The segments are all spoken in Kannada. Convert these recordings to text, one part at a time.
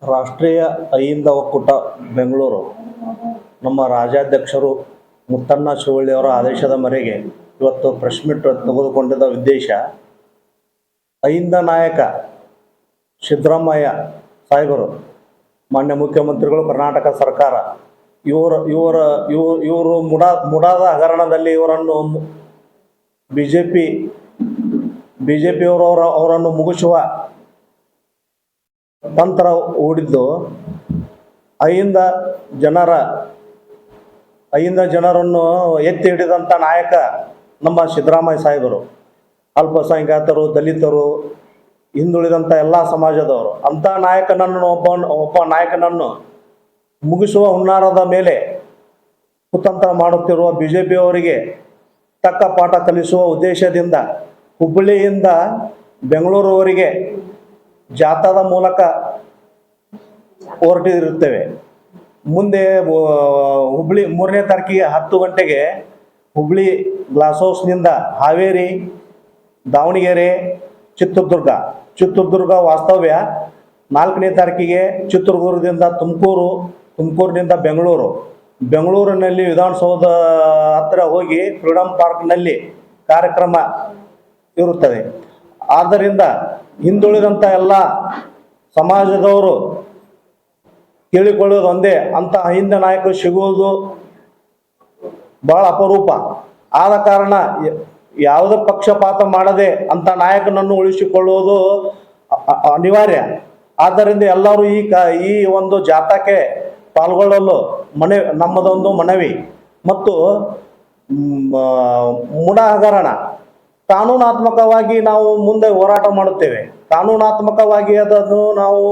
ರಾಷ್ಟ್ರೀಯ ಅಹಿಂದ ಒಕ್ಕೂಟ ಬೆಂಗಳೂರು ನಮ್ಮ ರಾಜ್ಯಾಧ್ಯಕ್ಷರು ಮುತ್ತಣ್ಣ ಶಿವಳ್ಳಿಯವರ ಆದೇಶದ ಮೇರೆಗೆ ಇವತ್ತು ಪ್ರೆಸ್ ಮೀಟ್ ತೆಗೆದುಕೊಂಡಿದ್ದ ಉದ್ದೇಶ, ಅಹಿಂದ ನಾಯಕ ಸಿದ್ದರಾಮಯ್ಯ ಸಾಹೇಬರು, ಮಾನ್ಯ ಮುಖ್ಯಮಂತ್ರಿಗಳು, ಕರ್ನಾಟಕ ಸರ್ಕಾರ ಇವರು ಮುಡಾದ ಹಗರಣದಲ್ಲಿ ಇವರನ್ನು ಬಿಜೆಪಿಯವರು ಅವರನ್ನು ಮುಗಿಸುವ ತಂತ್ರ ಹೂಡಿದ್ದು, ಅಹಿಂದ ಜನರನ್ನು ಎತ್ತಿ ಹಿಡಿದಂಥ ನಾಯಕ ನಮ್ಮ ಸಿದ್ದರಾಮಯ್ಯ ಸಾಹೇಬರು. ಅಲ್ಪಸಂಖ್ಯಾತರು, ದಲಿತರು, ಹಿಂದುಳಿದಂಥ ಎಲ್ಲ ಸಮಾಜದವರು ಅಂಥ ನಾಯಕನನ್ನು ಒಬ್ಬ ನಾಯಕನನ್ನು ಮುಗಿಸುವ ಹುನ್ನಾರದ ಮೇಲೆ ಕುತಂತ್ರ ಮಾಡುತ್ತಿರುವ ಬಿಜೆಪಿಯವರಿಗೆ ತಕ್ಕ ಪಾಠ ಕಲಿಸುವ ಉದ್ದೇಶದಿಂದ ಹುಬ್ಬಳ್ಳಿಯಿಂದ ಬೆಂಗಳೂರುವರೆಗೆ ಜಾಥಾದ ಮೂಲಕ ಹೊರಟಿರುತ್ತೇವೆ. ಮುಂದೆ ಹುಬ್ಬಳ್ಳಿ 3ನೇ ತಾರೀಕಿಗೆ 10 ಗಂಟೆಗೆ ಹುಬ್ಬಳ್ಳಿ ಗ್ಲಾಸ್ ಹೌಸ್ನಿಂದ ಹಾವೇರಿ, ದಾವಣಗೆರೆ, ಚಿತ್ರದುರ್ಗ ವಾಸ್ತವ್ಯ. 4ನೇ ತಾರೀಕಿಗೆ ಚಿತ್ರದುರ್ಗದಿಂದ ತುಮಕೂರಿನಿಂದ ಬೆಂಗಳೂರಿನಲ್ಲಿ ವಿಧಾನಸೌಧ ಹತ್ತಿರ ಹೋಗಿ ಫ್ರೀಡಂ ಪಾರ್ಕ್ನಲ್ಲಿ ಕಾರ್ಯಕ್ರಮ ಇರುತ್ತದೆ. ಆದ್ದರಿಂದ ಹಿಂದುಳಿದಂಥ ಎಲ್ಲ ಸಮಾಜದವರು ಕೇಳಿಕೊಳ್ಳೋದು ಒಂದೇ, ಅಂಥ ಅಹಿಂದ ನಾಯಕರು ಸಿಗುವುದು ಬಹಳ ಅಪರೂಪ. ಆದ ಕಾರಣ ಯಾವುದೇ ಪಕ್ಷಪಾತ ಮಾಡದೆ ಅಂಥ ನಾಯಕನನ್ನು ಉಳಿಸಿಕೊಳ್ಳುವುದು ಅನಿವಾರ್ಯ. ಆದ್ದರಿಂದ ಎಲ್ಲರೂ ಈ ಒಂದು ಜಾಥಾಕ್ಕೆ ಪಾಲ್ಗೊಳ್ಳಲು ನಮ್ಮದೊಂದು ಮನವಿ. ಮತ್ತು ಮುಡ ಹಗರಣ ಕಾನೂನಾತ್ಮಕವಾಗಿ ನಾವು ಮುಂದೆ ಹೋರಾಟ ಮಾಡುತ್ತೇವೆ. ಕಾನೂನಾತ್ಮಕವಾಗಿ ಅದನ್ನು ನಾವು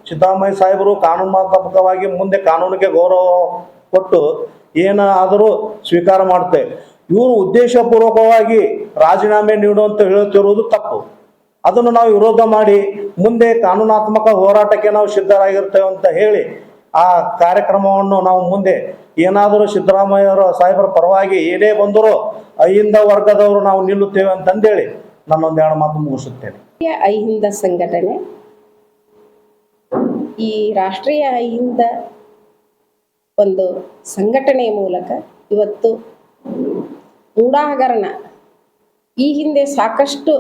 ಸಿದ್ದರಾಮಯ್ಯ ಸಾಹೇಬರು ಕಾನೂನಾತ್ಮಕವಾಗಿ ಮುಂದೆ ಕಾನೂನಿಗೆ ಗೌರವ ಕೊಟ್ಟು ಏನಾದರೂ ಸ್ವೀಕಾರ ಮಾಡುತ್ತೇವೆ. ಇವರು ಉದ್ದೇಶಪೂರ್ವಕವಾಗಿ ರಾಜೀನಾಮೆ ನೀಡುವಂತ ಹೇಳುತ್ತಿರುವುದು ತಪ್ಪು. ಅದನ್ನು ನಾವು ವಿರೋಧ ಮಾಡಿ ಮುಂದೆ ಕಾನೂನಾತ್ಮಕ ಹೋರಾಟಕ್ಕೆ ನಾವು ಸಿದ್ಧರಾಗಿರ್ತೇವೆ ಅಂತ ಹೇಳಿ ಆ ಕಾರ್ಯಕ್ರಮವನ್ನು ನಾವು ಮುಂದೆ ಏನಾದರೂ ಸಿದ್ದರಾಮಯ್ಯ ಸಾಹೇಬರ ಪರವಾಗಿ ಏನೇ ಬಂದರೂ ಅಹಿಂದ ವರ್ಗದವರು ನಾವು ನಿಲ್ಲುತ್ತೇವೆ ಅಂತಂದೇಳಿ ನಾನೊಂದೆರಡು ಮಾತು ಮುಗಿಸುತ್ತೇನೆ. ಅಹಿಂದ ಸಂಘಟನೆ ಈ ರಾಷ್ಟ್ರೀಯ ಅಹಿಂದ ಒಂದು ಸಂಘಟನೆಯ ಮೂಲಕ ಇವತ್ತು ಮೂಡ ಹಗರಣ, ಈ ಹಿಂದೆ ಸಾಕಷ್ಟು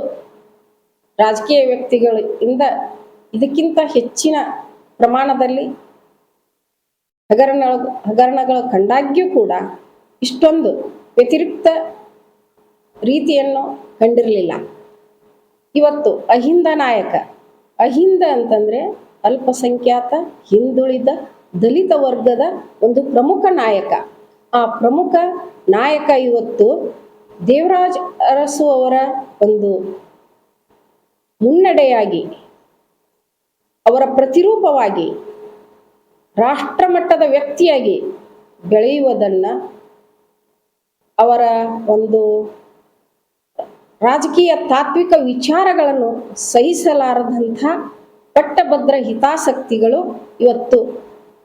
ರಾಜಕೀಯ ವ್ಯಕ್ತಿಗಳಿಂದ ಇದಕ್ಕಿಂತ ಹೆಚ್ಚಿನ ಪ್ರಮಾಣದಲ್ಲಿ ಹಗರಣಗಳು ಕಂಡಾಗ್ಯೂ ಕೂಡ ಇಷ್ಟೊಂದು ವ್ಯತಿರಿಕ್ತ ರೀತಿಯನ್ನು ಕಂಡಿರಲಿಲ್ಲ. ಇವತ್ತು ಅಹಿಂದ ನಾಯಕ, ಅಹಿಂದ ಅಂತಂದರೆ ಅಲ್ಪಸಂಖ್ಯಾತ, ಹಿಂದುಳಿದ, ದಲಿತ ವರ್ಗದ ಒಂದು ಪ್ರಮುಖ ನಾಯಕ. ಆ ಪ್ರಮುಖ ನಾಯಕ ಇವತ್ತು ದೇವರಾಜ್ ಅರಸು ಅವರ ಒಂದು ಮುನ್ನಡೆಯಾಗಿ, ಅವರ ಪ್ರತಿರೂಪವಾಗಿ, ರಾಷ್ಟ್ರಮಟ್ಟದ ವ್ಯಕ್ತಿಯಾಗಿ ಬೆಳೆಯುವುದನ್ನು, ಅವರ ಒಂದು ರಾಜಕೀಯ ತಾತ್ವಿಕ ವಿಚಾರಗಳನ್ನು ಸಹಿಸಲಾರದಂಥ ಪಟ್ಟಭದ್ರ ಹಿತಾಸಕ್ತಿಗಳು ಇವತ್ತು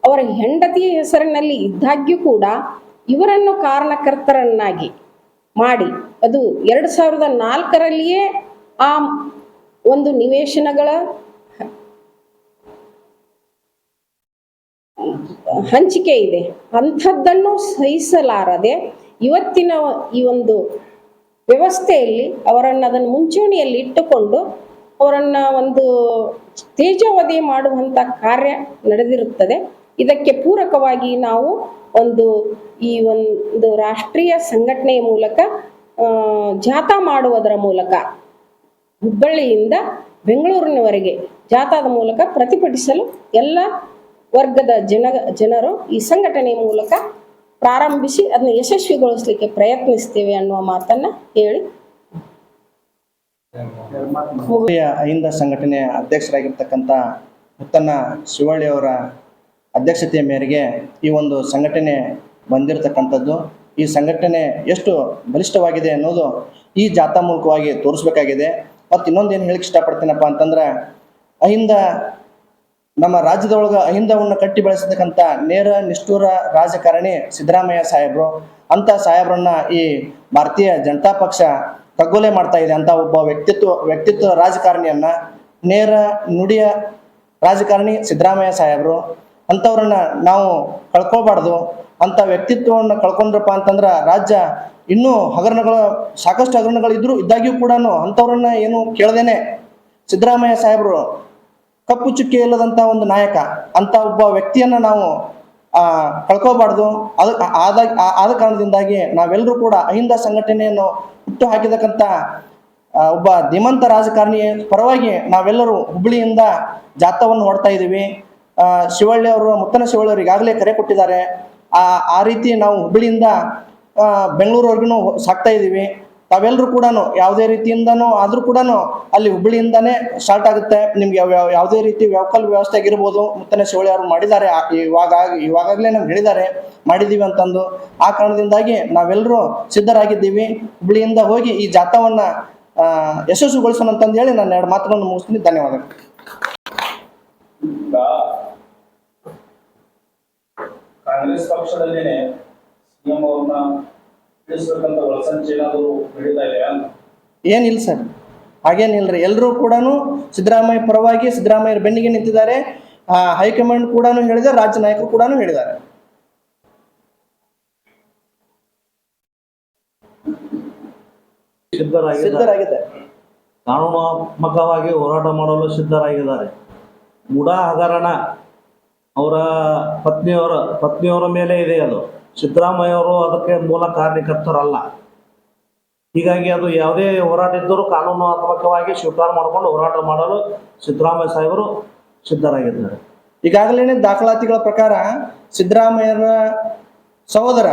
ಅವರ ಹೆಂಡತಿಯ ಹೆಸರಿನಲ್ಲಿ ಇದ್ದಾಗ್ಯೂ ಕೂಡ ಇವರನ್ನು ಕಾರಣಕರ್ತರನ್ನಾಗಿ ಮಾಡಿ, ಅದು 2004ರಲ್ಲಿಯೇ ಆ ಒಂದು ನಿವೇಶನಗಳ ಹಂಚಿಕೆ ಇದೆ, ಅಂಥದ್ದನ್ನು ಸಹಿಸಲಾರದೆ ಇವತ್ತಿನ ಈ ಒಂದು ವ್ಯವಸ್ಥೆಯಲ್ಲಿ ಅವರನ್ನು ಅದನ್ನು ಮುಂಚೂಣಿಯಲ್ಲಿ ಇಟ್ಟುಕೊಂಡು ಅವರನ್ನು ಒಂದು ತೇಜೋವಧೆ ಮಾಡುವಂಥ ಕಾರ್ಯ ನಡೆದಿರುತ್ತದೆ. ಇದಕ್ಕೆ ಪೂರಕವಾಗಿ ನಾವು ಈ ಒಂದು ರಾಷ್ಟ್ರೀಯ ಸಂಘಟನೆಯ ಮೂಲಕ ಜಾಥಾ ಮಾಡುವುದರ ಮೂಲಕ ಹುಬ್ಬಳ್ಳಿಯಿಂದ ಬೆಂಗಳೂರಿನವರೆಗೆ ಜಾಥಾದ ಮೂಲಕ ಪ್ರತಿಭಟಿಸಲು ಎಲ್ಲ ವರ್ಗದ ಜನರು ಈ ಸಂಘಟನೆಯ ಮೂಲಕ ಪ್ರಾರಂಭಿಸಿ ಅದನ್ನು ಯಶಸ್ವಿಗೊಳಿಸಲಿಕ್ಕೆ ಪ್ರಯತ್ನಿಸ್ತೇವೆ ಅನ್ನುವ ಮಾತನ್ನ ಹೇಳಿ ಅಹಿಂದ ಸಂಘಟನೆಯ ಅಧ್ಯಕ್ಷರಾಗಿರ್ತಕ್ಕಂಥ ಮುತ್ತಣ್ಣ ಶಿವಳ್ಳಿ ಅವರ ಅಧ್ಯಕ್ಷತೆಯ ಮೇರೆಗೆ ಈ ಒಂದು ಸಂಘಟನೆ ಬಂದಿರತಕ್ಕಂಥದ್ದು. ಈ ಸಂಘಟನೆ ಎಷ್ಟು ಬಲಿಷ್ಠವಾಗಿದೆ ಅನ್ನೋದು ಈ ಜಾಥಾ ಮೂಲಕವಾಗಿ ತೋರಿಸ್ಬೇಕಾಗಿದೆ. ಮತ್ತು ಇನ್ನೊಂದೇನು ಹೇಳಿಕ್ಕೆ ಇಷ್ಟಪಡ್ತೀನಪ್ಪ ಅಂತಂದ್ರೆ, ಅಹಿಂದ ನಮ್ಮ ರಾಜ್ಯದೊಳಗೆ ಅಹಿಂದವನ್ನು ಕಟ್ಟಿ ಬೆಳೆಸತಕ್ಕಂಥ ನೇರ ನಿಷ್ಠೂರ ರಾಜಕಾರಣಿ ಸಿದ್ದರಾಮಯ್ಯ ಸಾಹೇಬರು. ಅಂಥ ಸಾಹೇಬ್ರನ್ನ ಈ ಭಾರತೀಯ ಜನತಾ ಪಕ್ಷ ಕಗ್ಗೊಲೆ ಮಾಡ್ತಾ ಇದೆ. ಅಂತ ಒಬ್ಬ ವ್ಯಕ್ತಿತ್ವ ರಾಜಕಾರಣಿಯನ್ನ, ನೇರ ನುಡಿಯ ರಾಜಕಾರಣಿ ಸಿದ್ದರಾಮಯ್ಯ ಸಾಹೇಬರು. ಅಂಥವ್ರನ್ನ ನಾವು ಕಳ್ಕೊಳ್ಬಾರ್ದು. ಅಂಥ ವ್ಯಕ್ತಿತ್ವವನ್ನು ಕಳ್ಕೊಂಡ್ರಪ್ಪ ಅಂತಂದ್ರೆ ರಾಜ್ಯ ಇನ್ನೂ ಸಾಕಷ್ಟು ಹಗರಣಗಳು ಇದ್ದಾಗ್ಯೂ ಕೂಡ ಅಂಥವ್ರನ್ನ ಏನು ಕೇಳ್ದೇನೆ ಸಿದ್ದರಾಮಯ್ಯ ಸಾಹೇಬರು ಕಪ್ಪು ಚುಕ್ಕಿ ಇಲ್ಲದಂಥ ಒಂದು ನಾಯಕ, ಅಂಥ ಒಬ್ಬ ವ್ಯಕ್ತಿಯನ್ನು ನಾವು ಕಳ್ಕೋಬಾರ್ದು. ಆದ ಕಾರಣದಿಂದಾಗಿ ನಾವೆಲ್ಲರೂ ಕೂಡ ಅಹಿಂದ ಸಂಘಟನೆಯನ್ನು ಹುಟ್ಟು ಹಾಕಿದಕ್ಕಂಥ ಒಬ್ಬ ಧೀಮಂತ ರಾಜಕಾರಣಿ ಪರವಾಗಿ ನಾವೆಲ್ಲರೂ ಹುಬ್ಬಳ್ಳಿಯಿಂದ ಜಾಥಾವನ್ನು ಹೊಡ್ತಾ ಇದ್ದೀವಿ. ಶಿವಳ್ಳಿ ಅವರು, ಮುತ್ತನ ಶಿವಳ್ಳಿ ಅವರು ಈಗಾಗಲೇ ಕರೆ ಕೊಟ್ಟಿದ್ದಾರೆ. ಆ ರೀತಿ ನಾವು ಹುಬ್ಬಳ್ಳಿಯಿಂದ ಬೆಂಗಳೂರುವರೆಗೂ ಸಾಕ್ತಾ ಇದ್ದೀವಿ. ತಾವೆಲ್ಲರೂ ಕೂಡ ಯಾವುದೇ ರೀತಿಯಿಂದನೂ ಆದರೂ ಕೂಡ ಅಲ್ಲಿ ಹುಬ್ಬಳ್ಳಿಯಿಂದನೇ ಸ್ಟಾರ್ಟ್ ಆಗುತ್ತೆ. ನಿಮ್ಗೆ ಯಾವುದೇ ರೀತಿ ವೆಹಿಕಲ್ ವ್ಯವಸ್ಥೆ ಆಗಿರ್ಬೋದು, ಮುತ್ತನ ಶಿವಳ್ಳಿ ಅವರು ಮಾಡಿದ್ದಾರೆ. ಇವಾಗಲೇ ನಮ್ಗೆ ಹೇಳಿದ್ದಾರೆ ಮಾಡಿದ್ದೀವಿ ಅಂತಂದು. ಆ ಕಾರಣದಿಂದಾಗಿ ನಾವೆಲ್ಲರೂ ಸಿದ್ಧರಾಗಿದ್ದೀವಿ. ಹುಬ್ಬಳ್ಳಿಯಿಂದ ಹೋಗಿ ಈ ಜಾಥಾವನ್ನು ಯಶಸ್ವಿಗೊಳಿಸೋಣ ಅಂತಂದು ಹೇಳಿ ನಾನು 2 ಮಾತುಗಳನ್ನು ಮುಗಿಸ್ತೀನಿ. ಧನ್ಯವಾದಗಳು. ಕಾಂಗ್ರೆಸ್ ಪಕ್ಷದಲ್ಲೇನೆ ಸಿಎಂ ಅವ್ರನ್ನ ತಿಳಿಸಬೇಕಂತ ಒಳಸಂಚೆ ಏನಾದರೂ ನಡೀತಾ ಇದೆಯಾ? ಏನಿಲ್ಲ ಸರ್, ಹಾಗೇನಿಲ್ಲರಿ. ಎಲ್ಲರೂ ಕೂಡ ಸಿದ್ದರಾಮಯ್ಯ ಪರವಾಗಿ ಸಿದ್ದರಾಮಯ್ಯರ ಬೆನ್ನಿಗೆ ನಿಂತಿದ್ದಾರೆ. ಹೈಕಮಾಂಡ್ ಕೂಡ ಹೇಳಿದ್ದಾರೆ, ರಾಜ್ಯ ನಾಯಕರು ಕೂಡ ಹೇಳಿದ್ದಾರೆ. ಸಿದ್ಧರಾಗಿದ್ದಾರೆ. ಕಾನೂನಾತ್ಮಕವಾಗಿ ಹೋರಾಟ ಮಾಡಲು ಸಿದ್ಧರಾಗಿದ್ದಾರೆ. ಮುಡಾ ಹಗರಣ ಅವರ ಪತ್ನಿಯವರ ಮೇಲೆ ಇದೆ. ಅದು ಸಿದ್ದರಾಮಯ್ಯ ಅವರು ಅದಕ್ಕೆ ಮೂಲ ಕಾರಣಕರ್ತರಲ್ಲ. ಹೀಗಾಗಿ ಅದು ಯಾವುದೇ ಹೋರಾಟ ಇದ್ದರೂ ಕಾನೂನಾತ್ಮಕವಾಗಿ ಸ್ವೀಕಾರ ಮಾಡಿಕೊಂಡು ಹೋರಾಟ ಮಾಡಲು ಸಿದ್ದರಾಮಯ್ಯ ಸಾಹೇಬರು ಸಿದ್ಧರಾಗಿದ್ದಾರೆ. ಈಗಾಗಲೇ ದಾಖಲಾತಿಗಳ ಪ್ರಕಾರ ಸಿದ್ದರಾಮಯ್ಯರ ಸಹೋದರ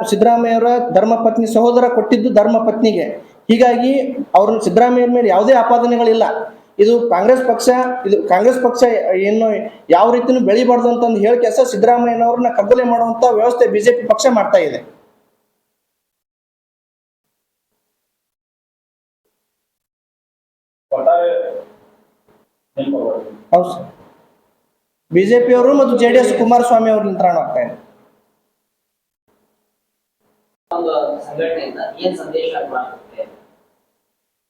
ಸಿದ್ದರಾಮಯ್ಯರ ಧರ್ಮಪತ್ನಿ ಸಹೋದರ ಕೊಟ್ಟಿದ್ದು ಧರ್ಮಪತ್ನಿಗೆ. ಹೀಗಾಗಿ ಅವರು ಸಿದ್ದರಾಮಯ್ಯರ ಮೇಲೆ ಯಾವುದೇ ಆಪಾದನೆಗಳಿಲ್ಲ. ಇದು ಕಾಂಗ್ರೆಸ್ ಪಕ್ಷ ಏನು ಯಾವ ರೀತಿನೂ ಬೆಳಿಬಾರ್ದು ಅಂತಂದು ಹೇಳಿ ಕೆಲಸ ಸಿದ್ದರಾಮಯ್ಯನವ್ರನ್ನ ಕಗ್ಗೊಲೆ ಮಾಡುವಂತ ವ್ಯವಸ್ಥೆ ಬಿಜೆಪಿ ಪಕ್ಷ ಮಾಡ್ತಾ ಇದೆ. ಹೌದು ಸರ್, ಬಿಜೆಪಿ ಅವರು ಮತ್ತು JDS ಕುಮಾರಸ್ವಾಮಿ ಅವರು ನಿಂತ್ರಣ ಆಗ್ತಾ ಇದೆ.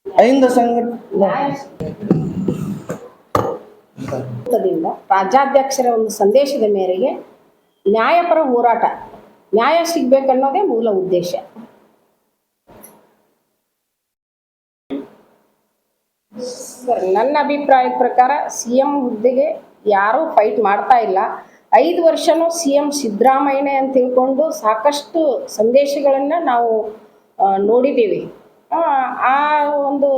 ಅಹಿಂದ ಸಂಘಟನೆಯಿಂದ ರಾಜ್ಯಾಧ್ಯಕ್ಷರ ಒಂದು ಸಂದೇಶದ ಮೇರೆಗೆ ನ್ಯಾಯಪರ ಹೋರಾಟ, ನ್ಯಾಯ ಸಿಗ್ಬೇಕನ್ನೋದೇ ಮೂಲ ಉದ್ದೇಶ. ಸರ್, ನನ್ನ ಅಭಿಪ್ರಾಯದ ಪ್ರಕಾರ CM ಹುದ್ದೆಗೆ ಯಾರೂ ಫೈಟ್ ಮಾಡ್ತಾ ಇಲ್ಲ. 5 ವರ್ಷನೂ CM ಸಿದ್ದರಾಮಯ್ಯನೇ ಅಂತ ತಿಳ್ಕೊಂಡು ಸಾಕಷ್ಟು ಸಂದೇಶಗಳನ್ನು ನಾವು ನೋಡಿದ್ದೀವಿ. ಆ ಒಂದು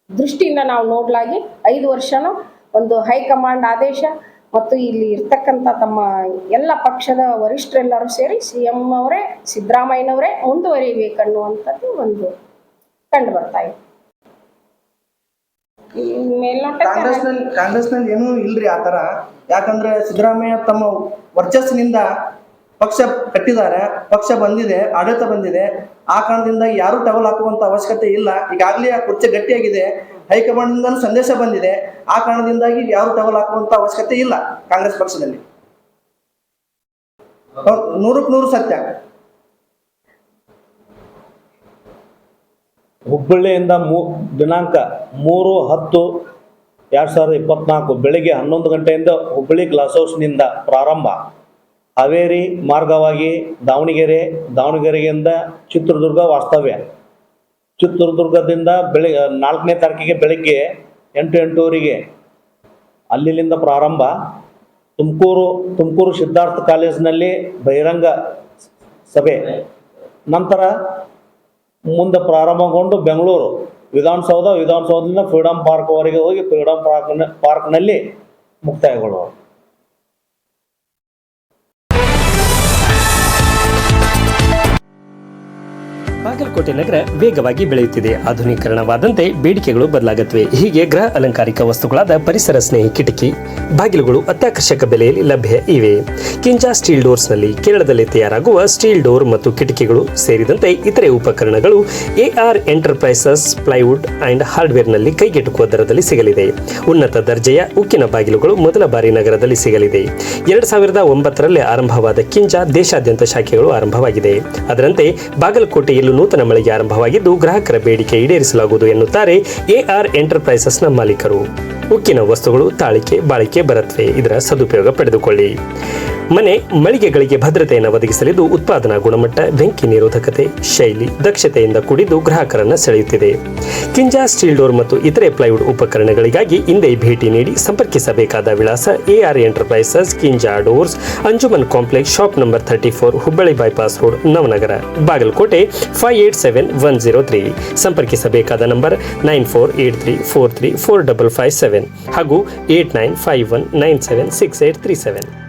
ದೃಷ್ಟಿಯಿಂದ ನಾವು ನೋಡಲಾಗಿ 5 ವರ್ಷನೂ ಒಂದು ಹೈಕಮಾಂಡ್ ಆದೇಶ ಮತ್ತು ಇಲ್ಲಿ ಇರ್ತಕ್ಕಂಥ ತಮ್ಮ ಎಲ್ಲ ಪಕ್ಷದ ವರಿಷ್ಠರೆಲ್ಲರೂ ಸೇರಿ CM ಅವರೇ ಸಿದ್ದರಾಮಯ್ಯನವರೇ ಮುಂದುವರಿಬೇಕನ್ನುವಂಥದ್ದು ಒಂದು ಕಂಡು ಬರ್ತಾ ಇದೆ. ಕಾಂಗ್ರೆಸ್ನಲ್ಲಿ ಏನೂ ಇಲ್ರಿ ಆ ಥರ. ಯಾಕಂದ್ರೆ ಸಿದ್ದರಾಮಯ್ಯ ತಮ್ಮ ವರ್ಚಸ್ಸಿನಿಂದ ಪಕ್ಷ ಕಟ್ಟಿದ್ದಾರೆ, ಪಕ್ಷ ಬಂದಿದೆ, ಆಡಳಿತ ಬಂದಿದೆ. ಆ ಕಾರಣದಿಂದ ಯಾರು ಟವಲ್ ಹಾಕುವಂತ ಅವಶ್ಯಕತೆ ಇಲ್ಲ. ಈಗಾಗಲೇ ಆ ಕುರ್ಚಿ ಗಟ್ಟಿಯಾಗಿದೆ, ಹೈಕಮಾಂಡ್ ಸಂದೇಶ ಬಂದಿದೆ. ಆ ಕಾರಣದಿಂದಾಗಿ ಯಾರು ಟವಲ್ ಹಾಕುವಂತ ಅವಶ್ಯಕತೆ ಇಲ್ಲ ಕಾಂಗ್ರೆಸ್ ಪಕ್ಷದಲ್ಲಿ. 100% ಸತ್ಯ. ಹುಬ್ಬಳ್ಳಿಯಿಂದ ದಿನಾಂಕ 3/10/2024 ಬೆಳಿಗ್ಗೆ 11 ಗಂಟೆಯಿಂದ ಹುಬ್ಬಳ್ಳಿ ಗ್ಲಾಸ್ ಹೌಸ್ನಿಂದ ಪ್ರಾರಂಭ. ಹಾವೇರಿ ಮಾರ್ಗವಾಗಿ ದಾವಣಗೆರೆಯಿಂದ ಚಿತ್ರದುರ್ಗ ವಾಸ್ತವ್ಯ. ಚಿತ್ರದುರ್ಗದಿಂದ 4ನೇ ತಾರೀಕಿಗೆ ಬೆಳಿಗ್ಗೆ 8-8:30 ಅಲ್ಲಿಂದ ಪ್ರಾರಂಭ. ತುಮಕೂರು ಸಿದ್ಧಾರ್ಥ ಕಾಲೇಜಿನಲ್ಲಿ ಬಹಿರಂಗ ಸಭೆ. ನಂತರ ಮುಂದೆ ಪ್ರಾರಂಭಗೊಂಡು ಬೆಂಗಳೂರು ವಿಧಾನಸೌಧದಿಂದ ಫ್ರೀಡಂ ಪಾರ್ಕ್ವರೆಗೆ ಹೋಗಿ ಫ್ರೀಡಂ ಪಾರ್ಕ್ನಲ್ಲಿ ಮುಕ್ತಾಯಗೊಳ್ಳುವ. ಬಾಗಲಕೋಟೆ ನಗರ ವೇಗವಾಗಿ ಬೆಳೆಯುತ್ತಿದೆ. ಆಧುನೀಕರಣವಾದಂತೆ ಬೇಡಿಕೆಗಳು ಬದಲಾಗುತ್ತವೆ. ಹೀಗೆ ಗೃಹ ಅಲಂಕಾರಿಕ ವಸ್ತುಗಳಾದ ಪರಿಸರ ಸ್ನೇಹಿ ಕಿಟಕಿ ಬಾಗಿಲುಗಳು ಅತ್ಯಾಕರ್ಷಕ ಬೆಲೆಯಲ್ಲಿ ಲಭ್ಯ ಇವೆ. ಕಿಂಜಾ ಸ್ಟೀಲ್ ಡೋರ್ಸ್ನಲ್ಲಿ ಕೇರಳದಲ್ಲಿ ತಯಾರಾಗುವ ಸ್ಟೀಲ್ ಡೋರ್ ಮತ್ತು ಕಿಟಕಿಗಳು ಸೇರಿದಂತೆ ಇತರೆ ಉಪಕರಣಗಳು AR ಎಂಟರ್ಪ್ರೈಸಸ್ ಪ್ಲೈವುಡ್ ಅಂಡ್ ಹಾರ್ಡ್ವೇರ್ನಲ್ಲಿ ಕೈಗೆಟುಕುವ ದರದಲ್ಲಿ ಸಿಗಲಿದೆ. ಉನ್ನತ ದರ್ಜೆಯ ಉಕ್ಕಿನ ಬಾಗಿಲುಗಳು ಮೊದಲ ಬಾರಿ ನಗರದಲ್ಲಿ ಸಿಗಲಿದೆ. 2009ರಲ್ಲಿ ಆರಂಭವಾದ ಕಿಂಜಾ ದೇಶಾದ್ಯಂತ ಶಾಖೆಗಳು ಆರಂಭವಾಗಿದೆ. ಅದರಂತೆ ಬಾಗಲಕೋಟೆಯಲ್ಲೂ ನೂತನ ಮಳಿಗೆ ಆರಂಭವಾಗಿದ್ದು ಗ್ರಾಹಕರ ಬೇಡಿಕೆ ಈಡೇರಿಸಲಾಗುವುದು ಎನ್ನುತ್ತಾರೆ AR ಎಂಟರ್ಪ್ರೈಸಸ್ನ ಮಾಲೀಕರು. ಉಕ್ಕಿನ ವಸ್ತುಗಳು ತಾಳಿಕೆ ಬಾಳಿಕೆ ಬರುತ್ತವೆ, ಇದರ ಸದುಪಯೋಗ ಪಡೆದುಕೊಳ್ಳಿ. ಮನೆ ಮಳಿಗೆಗಳಿಗೆ ಭದ್ರತೆಯನ್ನು ಒದಗಿಸಲಿದ್ದು ಉತ್ಪಾದನಾ ಗುಣಮಟ್ಟ, ಬೆಂಕಿ ನಿರೋಧಕತೆ, ಶೈಲಿ, ದಕ್ಷತೆಯಿಂದ ಕೂಡಿದ್ದು ಗ್ರಾಹಕರನ್ನು ಸೆಳೆಯುತ್ತಿದೆ. ಕಿಂಜಾ ಸ್ಟೀಲ್ ಡೋರ್ ಮತ್ತು ಇತರೆ ಪ್ಲೈವುಡ್ ಉಪಕರಣಗಳಿಗಾಗಿ ಹಿಂದೆ ಭೇಟಿ ನೀಡಿ. ಸಂಪರ್ಕಿಸಬೇಕಾದ ವಿಳಾಸ AR enterprises, Kinja doors, Anjuman complex, shop number 34, Hubballi bypass road, Navanagar, Bagalkote 587103. ಸಂಪರ್ಕಿಸಬೇಕಾದ ನಂಬರ್ 9483434557 ಹಾಗೂ 8951976837.